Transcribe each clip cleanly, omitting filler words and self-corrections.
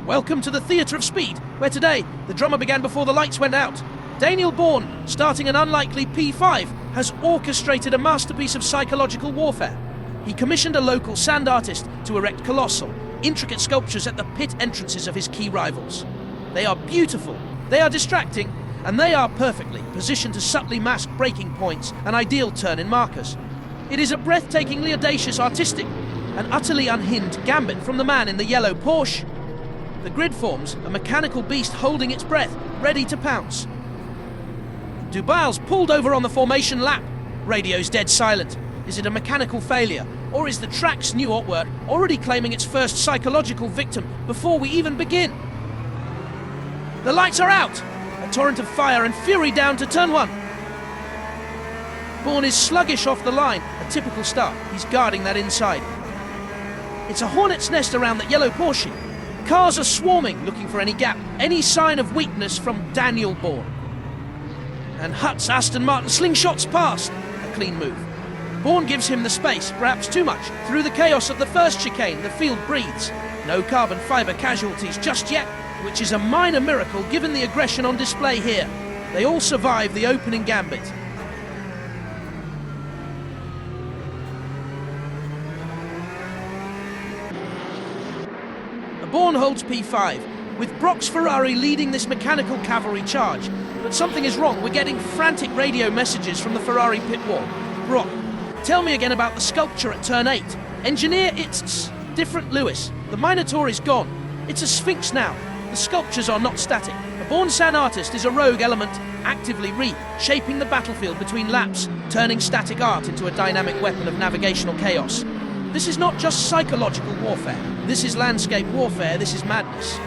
Welcome to the Theatre of Speed, where today the drama began before the lights went out. Daniel Bourne, starting an unlikely P5, has orchestrated a masterpiece of psychological warfare. He commissioned a local sand artist to erect colossal, intricate sculptures at the pit entrances of his key rivals. They are beautiful, they are distracting, and they are perfectly positioned to subtly mask breaking points and ideal turn in markers. It is a breathtakingly audacious, artistic, and utterly unhinged gambit from the man in the yellow Porsche. The grid forms a mechanical beast holding its breath, ready to pounce. Dubal's pulled over on the formation lap. Radio's dead silent. Is it a mechanical failure, or is the track's new artwork already claiming its first psychological victim before we even begin? The lights are out! A torrent of fire and fury down to turn one. Bourne is sluggish off the line, a typical start. He's guarding that inside. It's a hornet's nest around that yellow Porsche. Cars are swarming, looking for any gap, any sign of weakness from Daniel Bourne. And Hutt's Aston Martin slingshots past. A clean move. Bourne gives him the space, perhaps too much. Through the chaos of the first chicane, the field breathes. No carbon fibre casualties just yet, which is a minor miracle given the aggression on display here. They all survive the opening gambit. Bourne holds P5, with Brock's Ferrari leading this mechanical cavalry charge. But something is wrong. We're getting frantic radio messages from the Ferrari pit wall. Brock, tell me again about the sculpture at turn 8. Engineer, it's different, Lewis. The Minotaur is gone. It's a sphinx now. The sculptures are not static. A Bourne sand artist is a rogue element, actively reshaping the battlefield between laps, turning static art into a dynamic weapon of navigational chaos. This is not just psychological warfare. This is landscape warfare. This is madness.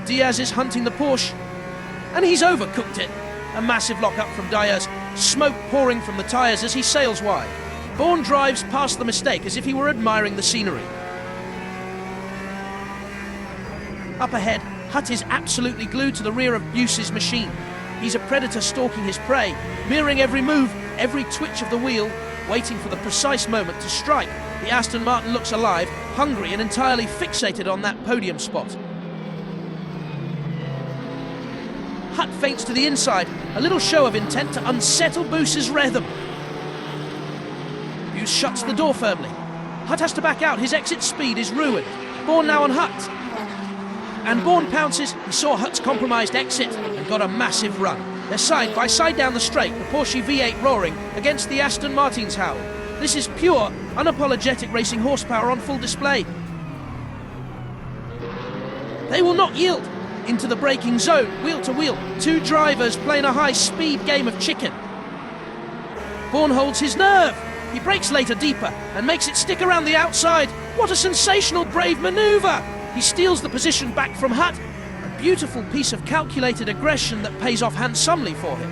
Diaz is hunting the Porsche, and he's overcooked it. A massive lock-up from Diaz, smoke pouring from the tyres as he sails wide. Bourne drives past the mistake as if he were admiring the scenery. Up ahead, Hutt is absolutely glued to the rear of Buse's machine. He's a predator stalking his prey, mirroring every move, every twitch of the wheel, waiting for the precise moment to strike. The Aston Martin looks alive, hungry and entirely fixated on that podium spot. Hutt feints to the inside, a little show of intent to unsettle Buse's rhythm. Buse shuts the door firmly. Hutt has to back out, his exit speed is ruined. Bourne now on Hutt. And Bourne pounces. He saw Hutt's compromised exit and got a massive run. They're side by side down the straight, the Porsche V8 roaring against the Aston Martin's howl. This is pure, unapologetic racing horsepower on full display. They will not yield. Into the braking zone, wheel to wheel. Two drivers playing a high-speed game of chicken. Bourne holds his nerve. He brakes later deeper and makes it stick around the outside. What a sensational, brave manoeuvre! He steals the position back from Hutt. A beautiful piece of calculated aggression that pays off handsomely for him.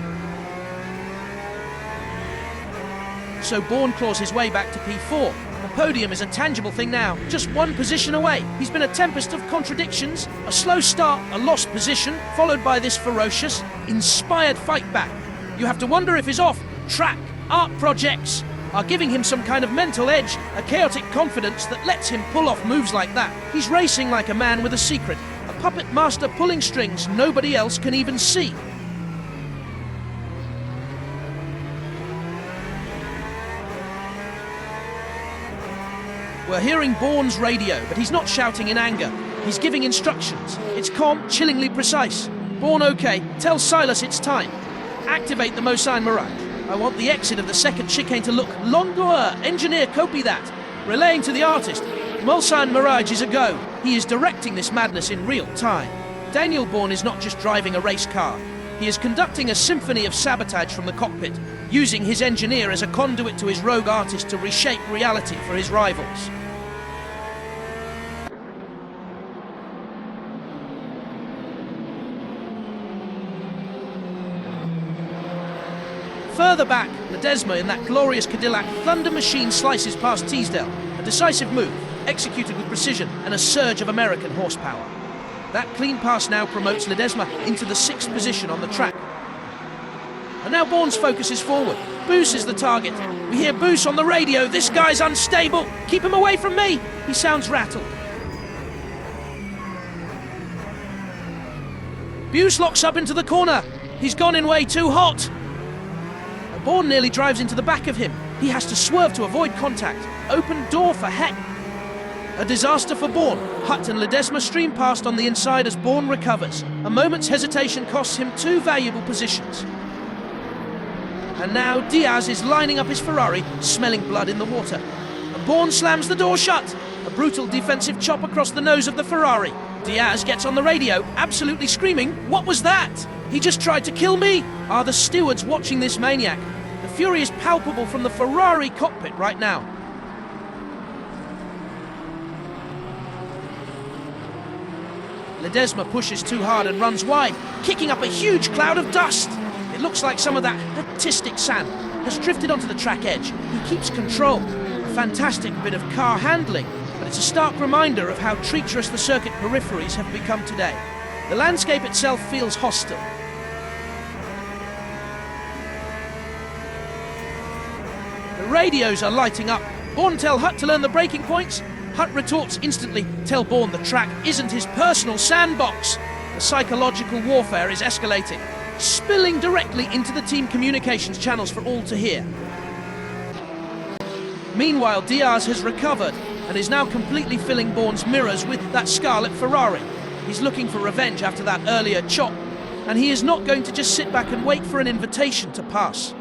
So Bourne claws his way back to P4. The podium is a tangible thing now, just one position away. He's been a tempest of contradictions, a slow start, a lost position, followed by this ferocious, inspired fight back. You have to wonder if his off-track art projects are giving him some kind of mental edge, a chaotic confidence that lets him pull off moves like that. He's racing like a man with a secret, a puppet master pulling strings nobody else can even see. We're hearing Bourne's radio, but he's not shouting in anger. He's giving instructions. It's calm, chillingly precise. Bourne, okay, tell Silas it's time. Activate the Mulsanne Mirage. I want the exit of the second chicane to look longueur. Engineer, copy that. Relaying to the artist. Mulsanne Mirage is a go. He is directing this madness in real time. Daniel Bourne is not just driving a race car. He is conducting a symphony of sabotage from the cockpit, using his engineer as a conduit to his rogue artist to reshape reality for his rivals. Further back, Ledesma in that glorious Cadillac Thunder Machine slices past Teasdale. A decisive move, executed with precision and a surge of American horsepower. That clean pass now promotes Ledesma into the 6th position on the track. And now Bourne's focus is forward. Boos is the target. We hear Boos on the radio. This guy's unstable. Keep him away from me. He sounds rattled. Boos locks up into the corner. He's gone in way too hot. And Bourne nearly drives into the back of him. He has to swerve to avoid contact. Open door for heck. A disaster for Bourne. Hutt and Ledesma stream past on the inside as Bourne recovers. A moment's hesitation costs him 2 valuable positions. And now Diaz is lining up his Ferrari, smelling blood in the water. And Bourne slams the door shut. A brutal defensive chop across the nose of the Ferrari. Diaz gets on the radio, absolutely screaming, "What was that? He just tried to kill me!" Are the stewards watching this maniac? The fury is palpable from the Ferrari cockpit right now. Ledesma pushes too hard and runs wide, kicking up a huge cloud of dust. It looks like some of that artistic sand has drifted onto the track edge. He keeps control. A fantastic bit of car handling, but it's a stark reminder of how treacherous the circuit peripheries have become today. The landscape itself feels hostile. The radios are lighting up. Bourne tell Hutt to learn the braking points. Hutt retorts instantly, tell Bourne the track isn't his personal sandbox. The psychological warfare is escalating, spilling directly into the team communications channels for all to hear. Meanwhile, Diaz has recovered and is now completely filling Bourne's mirrors with that scarlet Ferrari. He's looking for revenge after that earlier chop, and he is not going to just sit back and wait for an invitation to pass.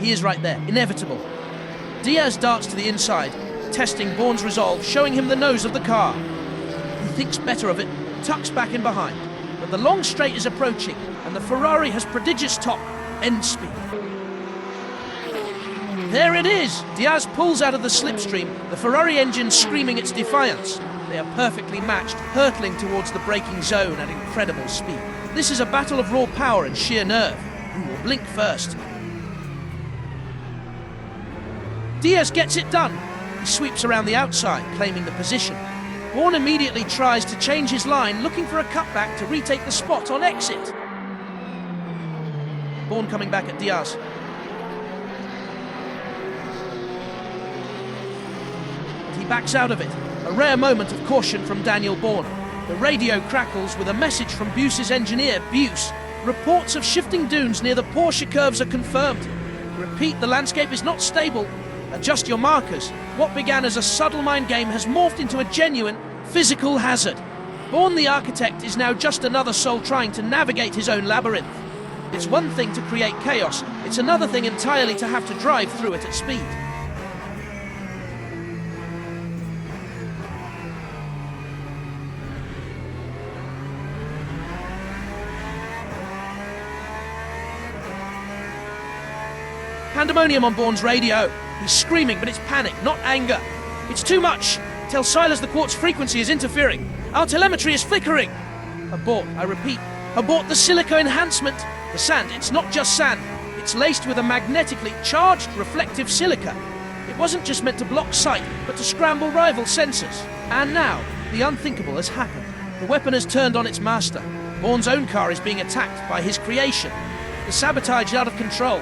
He is right there, inevitable. Diaz darts to the inside, testing Bourne's resolve, showing him the nose of the car. He thinks better of it, tucks back in behind. But the long straight is approaching, and the Ferrari has prodigious top end speed. There it is! Diaz pulls out of the slipstream, the Ferrari engine screaming its defiance. They are perfectly matched, hurtling towards the braking zone at incredible speed. This is a battle of raw power and sheer nerve. Who will blink first? Diaz gets it done. He sweeps around the outside, claiming the position. Bourne immediately tries to change his line, looking for a cutback to retake the spot on exit. Bourne coming back at Diaz. But he backs out of it. A rare moment of caution from Daniel Bourne. The radio crackles with a message from Boos's engineer, Boos. Reports of shifting dunes near the Porsche curves are confirmed. Repeat, the landscape is not stable. Adjust your markers. What began as a subtle mind game has morphed into a genuine physical hazard. Bourne the architect is now just another soul trying to navigate his own labyrinth. It's one thing to create chaos, it's another thing entirely to have to drive through it at speed. Pandemonium on Bourne's radio. He's screaming, but it's panic, not anger. It's too much. Tell Silas the quartz frequency is interfering. Our telemetry is flickering. Abort, I repeat. Abort the silica enhancement. The sand, it's not just sand. It's laced with a magnetically charged reflective silica. It wasn't just meant to block sight, but to scramble rival sensors. And now, the unthinkable has happened. The weapon has turned on its master. Bourne's own car is being attacked by his creation. The sabotage is out of control.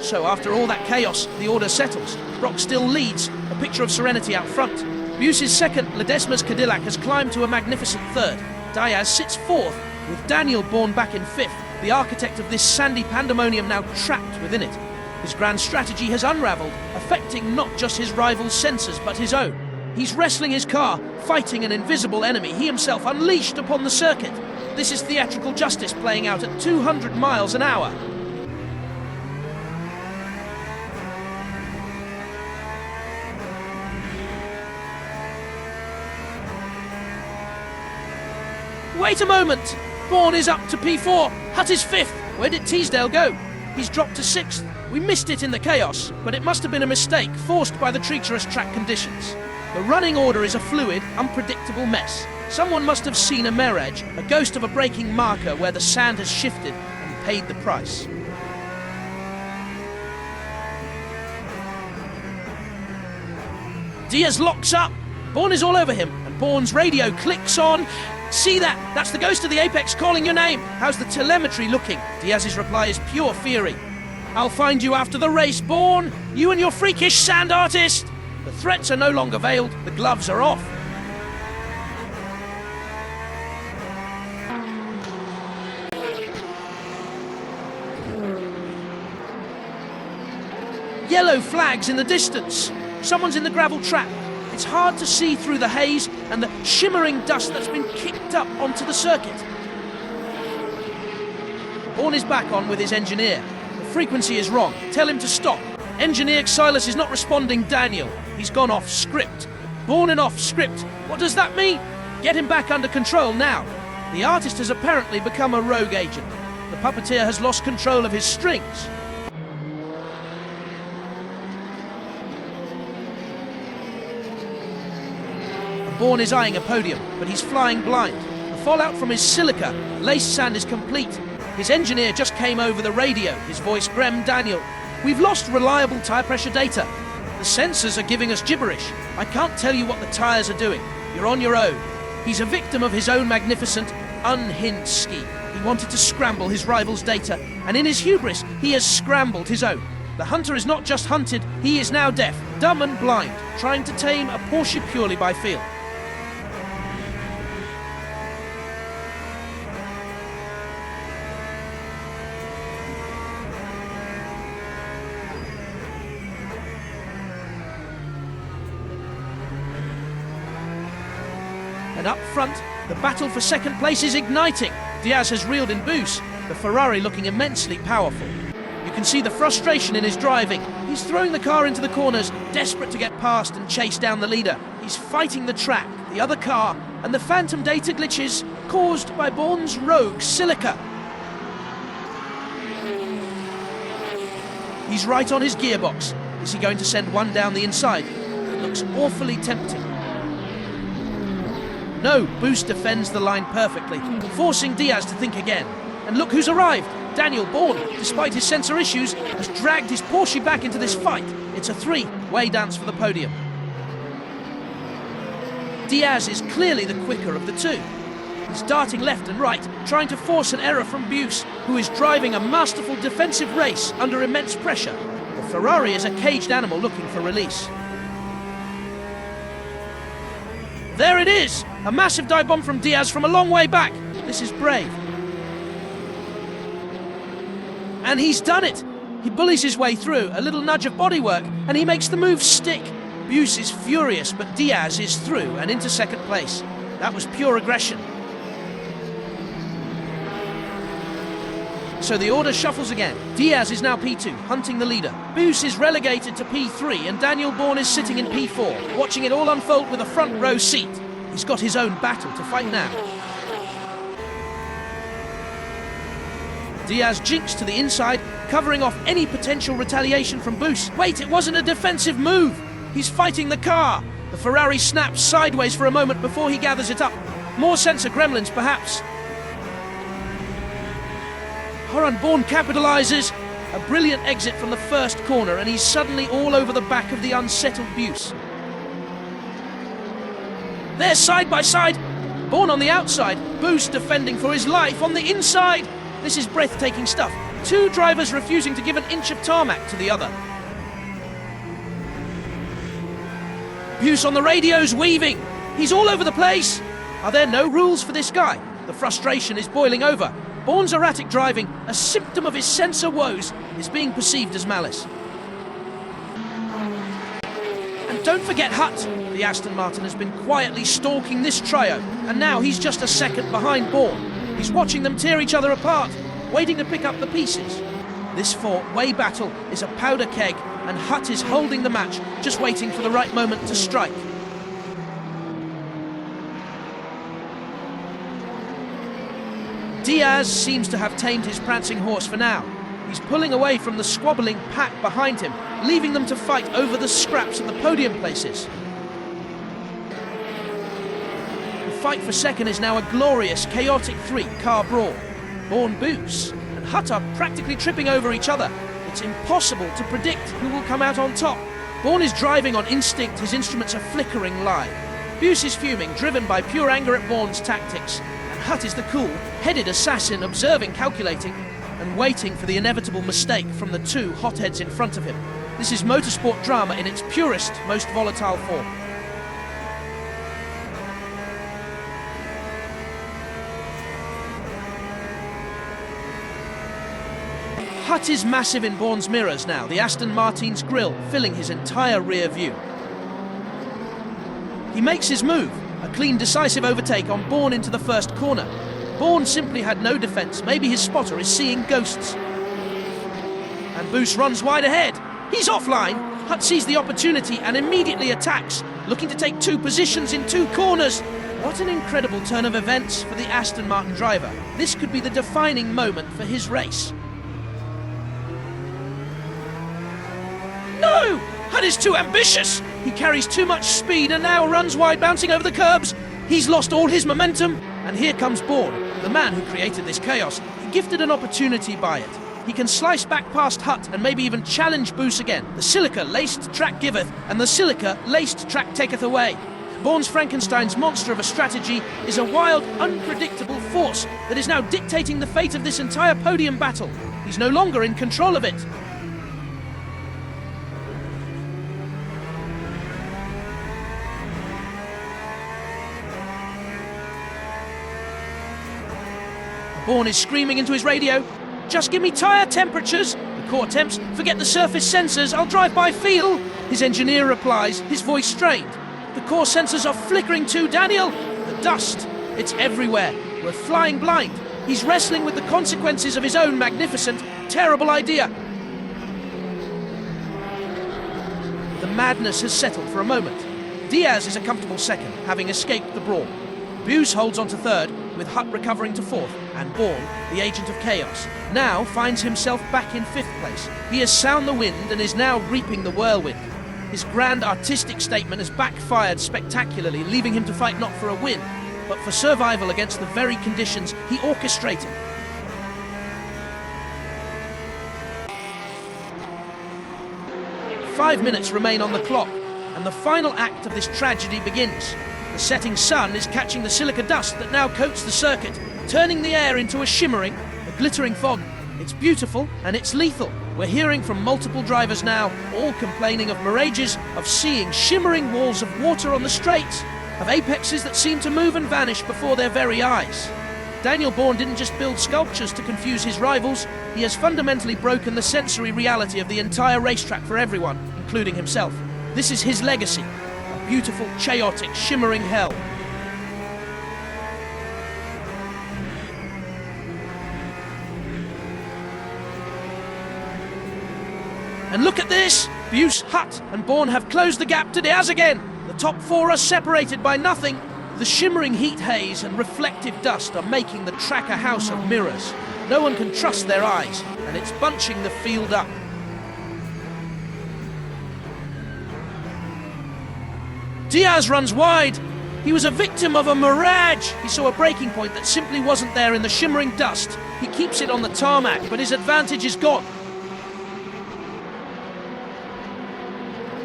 So after all that chaos, the order settles. Brock still leads, a picture of serenity out front. Boos's second, Ledesma's Cadillac has climbed to a magnificent third. Diaz sits fourth, with Daniel Bourne back in fifth, the architect of this sandy pandemonium now trapped within it. His grand strategy has unravelled, affecting not just his rival's sensors, but his own. He's wrestling his car, fighting an invisible enemy he himself unleashed upon the circuit. This is theatrical justice playing out at 200 miles an hour. Wait a moment! Bourne is up to P4. Hutt is 5th. Where did Teasdale go? He's dropped to 6th. We missed it in the chaos, but it must have been a mistake forced by the treacherous track conditions. The running order is a fluid, unpredictable mess. Someone must have seen a mirage, a ghost of a braking marker where the sand has shifted and paid the price. Diaz locks up. Bourne is all over him, and Bourne's radio clicks on. See that? That's the ghost of the Apex calling your name. How's the telemetry looking? Diaz's reply is pure fury. I'll find you after the race, Bourne. You and your freakish sand artist. The threats are no longer veiled. The gloves are off. Yellow flags in the distance. Someone's in the gravel trap. It's hard to see through the haze and the shimmering dust that's been kicked up onto the circuit. Bourne is back on with his engineer. The frequency is wrong. Tell him to stop. Engineer Silas is not responding, Daniel. He's gone off script. Bourne and off script. What does that mean? Get him back under control now. The artist has apparently become a rogue agent. The puppeteer has lost control of his strings. Bourne is eyeing a podium, but he's flying blind. The fallout from his silica, laced sand is complete. His engineer just came over the radio, his voice grim. Daniel, we've lost reliable tyre pressure data. The sensors are giving us gibberish. I can't tell you what the tyres are doing. You're on your own. He's a victim of his own magnificent, unhinged scheme. He wanted to scramble his rival's data, and in his hubris, he has scrambled his own. The hunter is not just hunted, he is now deaf, dumb and blind, trying to tame a Porsche purely by feel. And up front, the battle for second place is igniting. Diaz has reeled in boost, the Ferrari looking immensely powerful. You can see the frustration in his driving. He's throwing the car into the corners, desperate to get past and chase down the leader. He's fighting the track, the other car, and the phantom data glitches caused by Bourne's rogue silica. He's right on his gearbox. Is he going to send one down the inside? It looks awfully tempting. No, Boost defends the line perfectly, forcing Diaz to think again. And look who's arrived! Daniel Bourne, despite his sensor issues, has dragged his Porsche back into this fight. It's a three-way dance for the podium. Diaz is clearly the quicker of the two. He's darting left and right, trying to force an error from Buse, who is driving a masterful defensive race under immense pressure. The Ferrari is a caged animal looking for release. There it is! A massive dive bomb from Diaz from a long way back. This is brave. And he's done it! He bullies his way through, a little nudge of bodywork, and he makes the move stick. Buse is furious, but Diaz is through and into second place. That was pure aggression. So the order shuffles again. Diaz is now P2, hunting the leader. Buse is relegated to P3, and Daniel Bourne is sitting in P4, watching it all unfold with a front row seat. He's got his own battle to fight now. Diaz jinks to the inside, covering off any potential retaliation from Buse. Wait, it wasn't a defensive move! He's fighting the car! The Ferrari snaps sideways for a moment before he gathers it up. More sensor gremlins, perhaps. Horan Bourne capitalises. A brilliant exit from the first corner, and he's suddenly all over the back of the unsettled Buse. They're side by side. Bourne on the outside, Buse defending for his life on the inside. This is breathtaking stuff. Two drivers refusing to give an inch of tarmac to the other. Buse on the radios, weaving. He's all over the place. Are there no rules for this guy? The frustration is boiling over. Bourne's erratic driving, a symptom of his sensor woes, is being perceived as malice. And don't forget Hutt. The Aston Martin has been quietly stalking this trio, and now he's just a second behind Bourne. He's watching them tear each other apart, waiting to pick up the pieces. This four-way battle is a powder keg, and Hutt is holding the match, just waiting for the right moment to strike. Diaz seems to have tamed his prancing horse for now. He's pulling away from the squabbling pack behind him, leaving them to fight over the scraps of the podium places. The fight for second is now a glorious, chaotic three-car brawl. Bourne, Buse and Hutt are practically tripping over each other. It's impossible to predict who will come out on top. Bourne is driving on instinct, his instruments are flickering live. Buse is fuming, driven by pure anger at Bourne's tactics. And Hutt is the cool, headed assassin, observing, calculating, and waiting for the inevitable mistake from the two hotheads in front of him. This is motorsport drama in its purest, most volatile form. Hutt is massive in Bourne's mirrors now, the Aston Martin's grille filling his entire rear view. He makes his move, a clean, decisive overtake on Bourne into the first corner. Bourne simply had no defence, maybe his spotter is seeing ghosts. And Buse runs wide ahead. He's offline. Hutt sees the opportunity and immediately attacks, looking to take two positions in two corners. What an incredible turn of events for the Aston Martin driver. This could be the defining moment for his race. No! Hutt is too ambitious! He carries too much speed and now runs wide, bouncing over the curbs. He's lost all his momentum, and here comes Bourne, the man who created this chaos. He gifted an opportunity by it. He can slice back past Hutt and maybe even challenge Buse again. The silica-laced track giveth, and the silica-laced track taketh away. Bourne's Frankenstein's monster of a strategy is a wild, unpredictable force that is now dictating the fate of this entire podium battle. He's no longer in control of it. Bourne is screaming into his radio, "Just give me tyre temperatures!" The core temps, "Forget the surface sensors, I'll drive by feel!" His engineer replies, his voice strained. "The core sensors are flickering too, Daniel!" The dust, it's everywhere. We're flying blind. He's wrestling with the consequences of his own magnificent, terrible idea. The madness has settled for a moment. Diaz is a comfortable second, having escaped the brawl. Buse holds on to third, with Hutt recovering to fourth, and Bourne, the agent of chaos, now finds himself back in fifth place. He has sound the wind and is now reaping the whirlwind. His grand artistic statement has backfired spectacularly, leaving him to fight not for a win, but for survival against the very conditions he orchestrated. "5 minutes remain on the clock, and the final act of this tragedy begins. The setting sun is catching the silica dust that now coats the circuit, turning the air into a shimmering, a glittering fog. It's beautiful and it's lethal. We're hearing from multiple drivers now, all complaining of mirages, of seeing shimmering walls of water on the straights, of apexes that seem to move and vanish before their very eyes. Daniel Bourne didn't just build sculptures to confuse his rivals, he has fundamentally broken the sensory reality of the entire racetrack for everyone, including himself. This is his legacy. Beautiful, chaotic, shimmering hell. And look at this! Buse, Hutt and Bourne have closed the gap to Diaz again. The top four are separated by nothing. The shimmering heat haze and reflective dust are making the track a house of mirrors. No one can trust their eyes, and it's bunching the field up. Diaz runs wide. He was a victim of a mirage. He saw a breaking point that simply wasn't there in the shimmering dust. He keeps it on the tarmac, but his advantage is gone.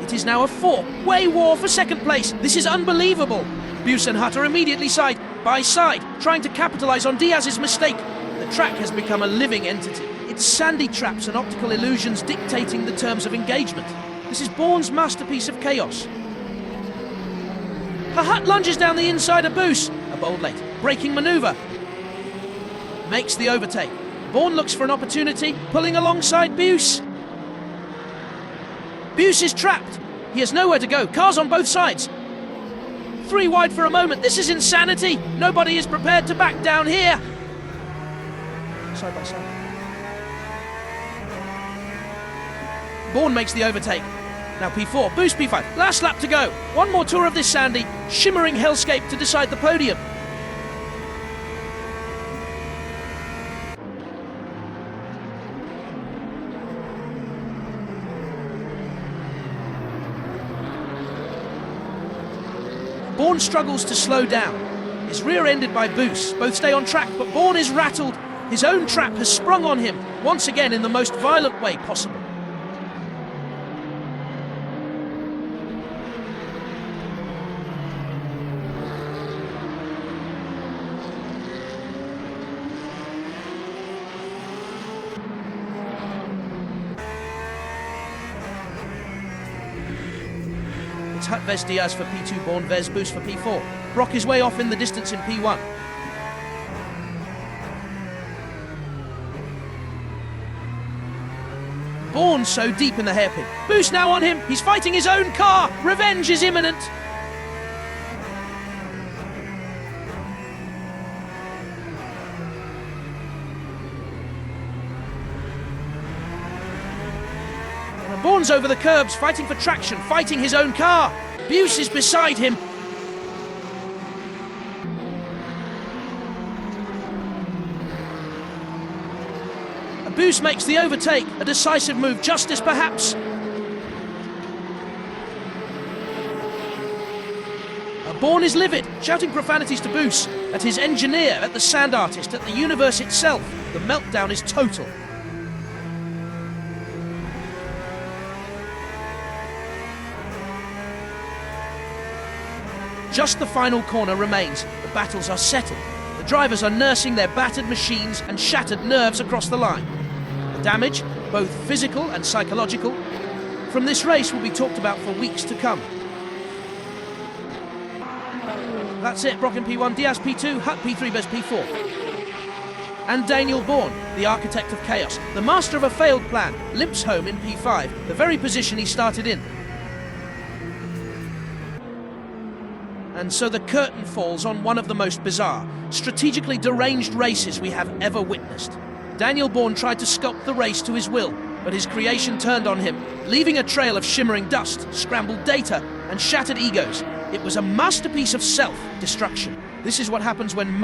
It is now a four-way war for second place. This is unbelievable. Buse and Hutt are immediately side by side, trying to capitalize on Diaz's mistake. The track has become a living entity. Its sandy traps and optical illusions dictating the terms of engagement. This is Bourne's masterpiece of chaos. Hutt lunges down the inside of Buse. A bold late braking manoeuvre. Makes the overtake. Bourne looks for an opportunity, pulling alongside Buse. Buse is trapped. He has nowhere to go. Cars on both sides. 3 wide for a moment. This is insanity. Nobody is prepared to back down here. Side by side. Bourne makes the overtake. Now P4, Buse P5, last lap to go. One more tour of this sandy, shimmering hellscape to decide the podium. Bourne struggles to slow down. Is rear-ended by Buse. Both stay on track, but Bourne is rattled. His own trap has sprung on him, once again in the most violent way possible. Hut Vez Diaz for P2, Born Vez Boost for P4. Brock is way off in the distance in P1. Born so deep in the hairpin. Boost now on him. He's fighting his own car. Revenge is imminent. Bourne's over the curbs, fighting for traction, fighting his own car. Buse is beside him. Buse makes the overtake, a decisive move, justice perhaps. Bourne is livid, shouting profanities to Buse, at his engineer, at the sand artist, at the universe itself. The meltdown is total. Just the final corner remains. The battles are settled. The drivers are nursing their battered machines and shattered nerves across the line. The damage, both physical and psychological, from this race will be talked about for weeks to come. That's it, Brock in P1, Diaz P2, Hut P3, Vez P4. And Daniel Bourne, the architect of chaos, the master of a failed plan, limps home in P5, the very position he started in. And so the curtain falls on one of the most bizarre, strategically deranged races we have ever witnessed. Daniel Bourne tried to sculpt the race to his will, but his creation turned on him, leaving a trail of shimmering dust, scrambled data, and shattered egos. It was a masterpiece of self-destruction. This is what happens when